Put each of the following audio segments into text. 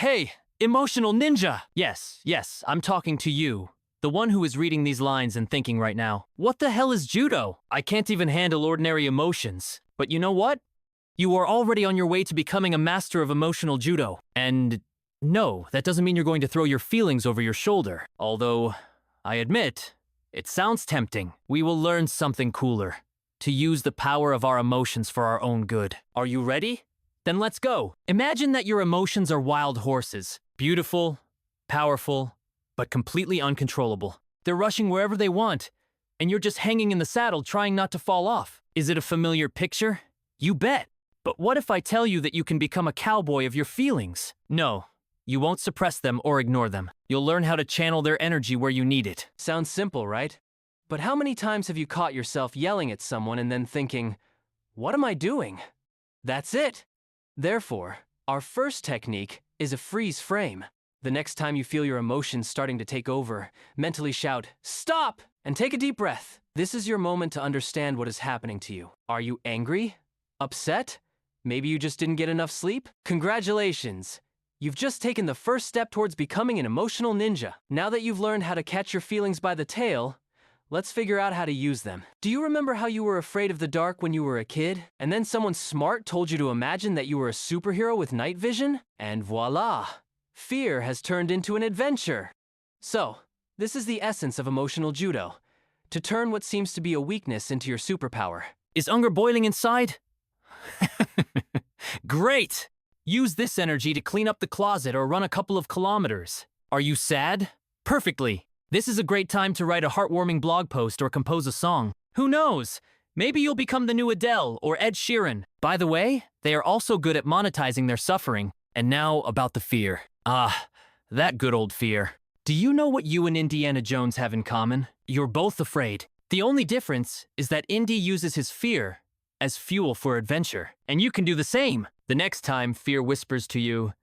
Hey, emotional ninja! Yes, I'm talking to you. The one who is reading these lines and thinking right now, what the hell is judo? I can't even handle ordinary emotions. But you know what? You are already on your way to becoming a master of emotional judo. And no, that doesn't mean you're going to throw your feelings over your shoulder. Although, I admit, it sounds tempting. We will learn something cooler. To use the power of our emotions for our own good. Are you ready? Then let's go. Imagine that your emotions are wild horses. Beautiful, powerful, but completely uncontrollable. They're rushing wherever they want, and you're just hanging in the saddle trying not to fall off. Is it a familiar picture? You bet. But what if I tell you that you can become a cowboy of your feelings? No, you won't suppress them or ignore them. You'll learn how to channel their energy where you need it. Sounds simple, right? But how many times have you caught yourself yelling at someone and then thinking, what am I doing? That's it. Therefore, our first technique is a freeze frame. The next time you feel your emotions starting to take over, mentally shout, "Stop!" and take a deep breath. This is your moment to understand what is happening to you. Are you angry? Upset? Maybe you just didn't get enough sleep? Congratulations! You've just taken the first step towards becoming an emotional ninja. Now that you've learned how to catch your feelings by the tail, let's figure out how to use them. Do you remember how you were afraid of the dark when you were a kid? And then someone smart told you to imagine that you were a superhero with night vision? And voila! Fear has turned into an adventure. So, this is the essence of emotional judo. To turn what seems to be a weakness into your superpower. Is hunger boiling inside? Great! Use this energy to clean up the closet or run a couple of kilometers. Are you sad? Perfectly. This is a great time to write a heartwarming blog post or compose a song. Who knows? Maybe you'll become the new Adele or Ed Sheeran. By the way, they are also good at monetizing their suffering. And now about the fear. Ah, that good old fear. Do you know what you and Indiana Jones have in common? You're both afraid. The only difference is that Indy uses his fear as fuel for adventure. And you can do the same. The next time fear whispers to you,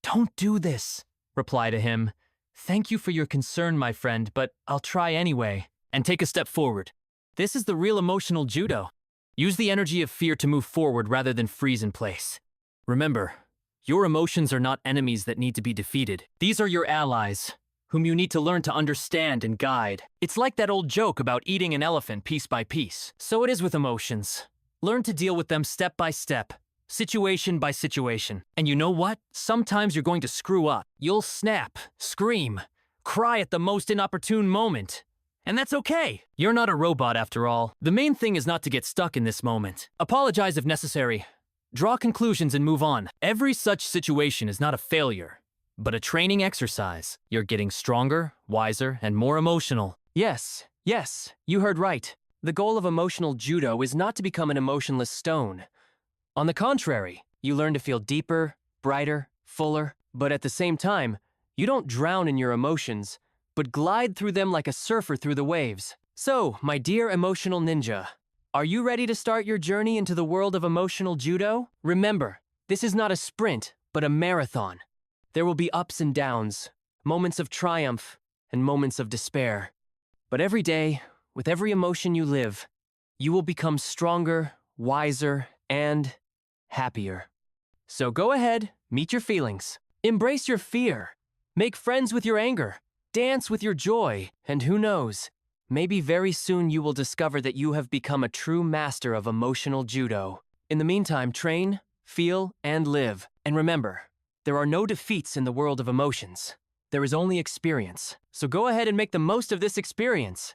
"Don't do this," reply to him, "Thank you for your concern, my friend, but I'll try anyway," and take a step forward. This is the real emotional judo. Use the energy of fear to move forward rather than freeze in place. Remember, your emotions are not enemies that need to be defeated. These are your allies, whom you need to learn to understand and guide. It's like that old joke about eating an elephant piece by piece. So it is with emotions. Learn to deal with them step by step, situation by situation. And you know what? Sometimes you're going to screw up. You'll snap, scream, cry at the most inopportune moment. And that's okay. You're not a robot after all. The main thing is not to get stuck in this moment. Apologize if necessary. Draw conclusions and move on. Every such situation is not a failure, but a training exercise. You're getting stronger, wiser, and more emotional. Yes, you heard right. The goal of emotional judo is not to become an emotionless stone. On the contrary, you learn to feel deeper, brighter, fuller, but at the same time, you don't drown in your emotions, but glide through them like a surfer through the waves. So, my dear emotional ninja, are you ready to start your journey into the world of emotional judo? Remember, this is not a sprint, but a marathon. There will be ups and downs, moments of triumph, and moments of despair. But every day, with every emotion you live, you will become stronger, wiser, and happier. So go ahead, meet your feelings. Embrace your fear. Make friends with your anger. Dance with your joy. And who knows, maybe very soon you will discover that you have become a true master of emotional judo. In the meantime, train, feel, and live. And remember, there are no defeats in the world of emotions. There is only experience. So go ahead and make the most of this experience.